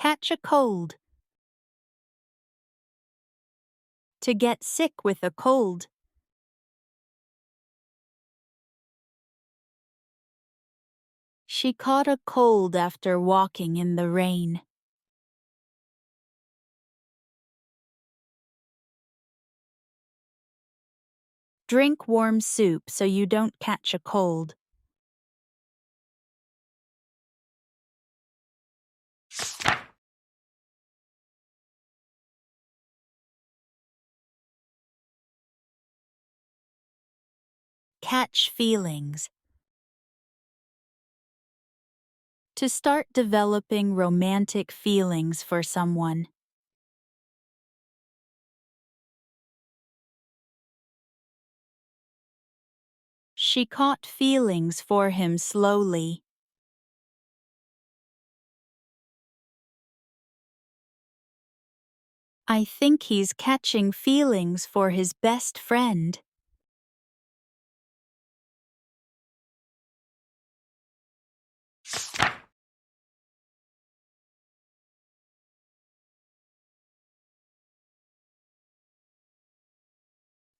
Catch a cold. To get sick with a cold. She caught a cold after walking in the rain. Drink warm soup so you don't catch a cold. Catch feelings. To start developing romantic feelings for someone. She caught feelings for him slowly. I think he's catching feelings for his best friend.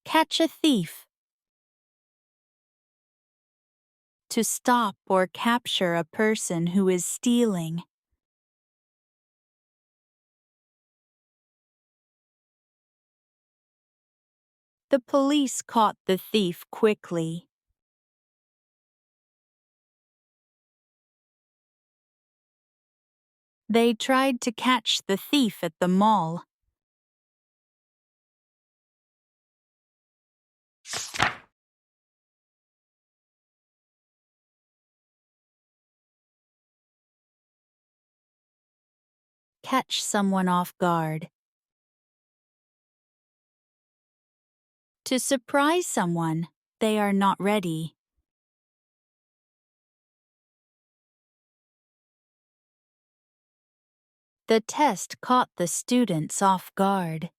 Catch a thief. To stop or capture a person who is stealing. The police caught the thief quickly. They tried to catch the thief at the mall. Catch someone off guard. To surprise someone, they are not ready. The test caught the students off guard.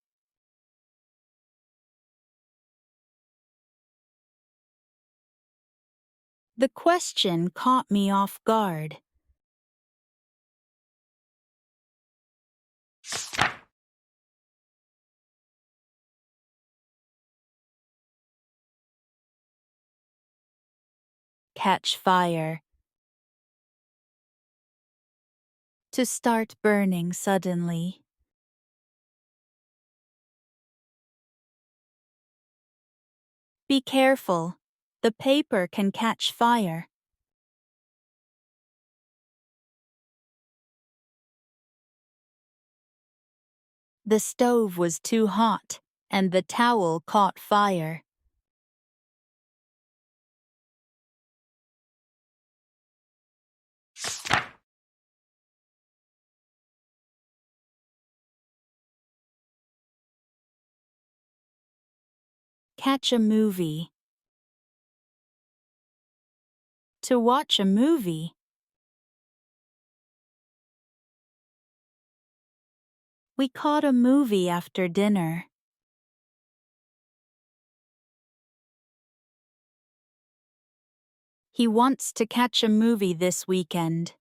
The question caught me off guard. Catch fire. To start burning suddenly. Be careful. The paper can catch fire. The stove was too hot, and the towel caught fire. Catch a movie. To watch a movie. We caught a movie after dinner. He wants to catch a movie this weekend.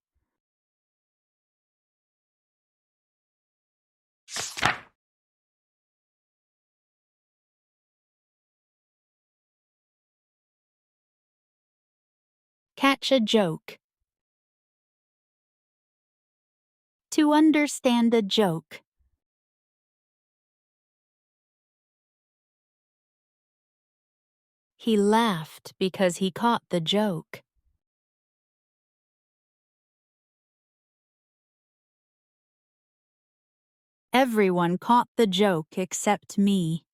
Catch a joke. To understand a joke. He laughed because he caught the joke. Everyone caught the joke except me.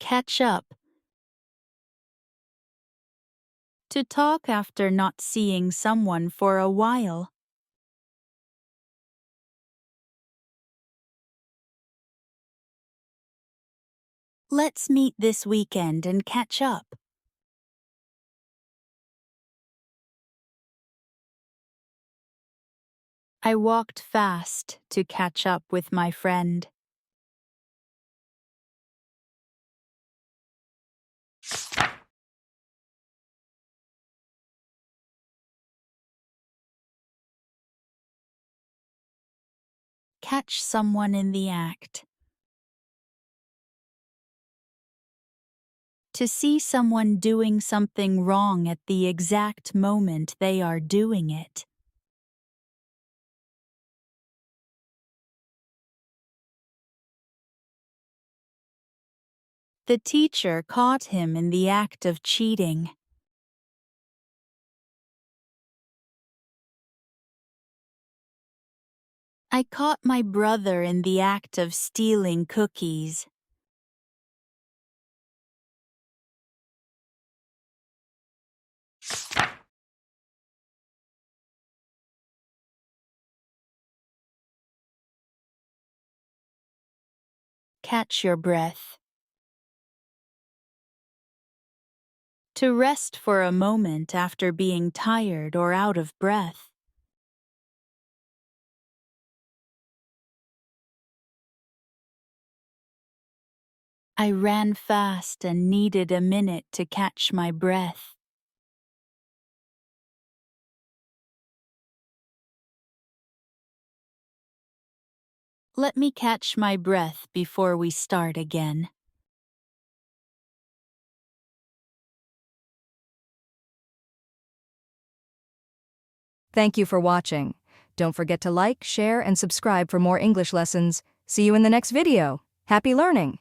Catch up. To talk after not seeing someone for a while. Let's meet this weekend and catch up. I walked fast to catch up with my friend. Catch someone in the act. To see someone doing something wrong at the exact moment they are doing it. The teacher caught him in the act of cheating. I caught my brother in the act of stealing cookies. Catch your breath. To rest for a moment after being tired or out of breath. I ran fast and needed a minute to catch my breath. Let me catch my breath before we start again. Thank you for watching. Don't forget to like, share, and subscribe for more English lessons. See you in the next video. Happy learning!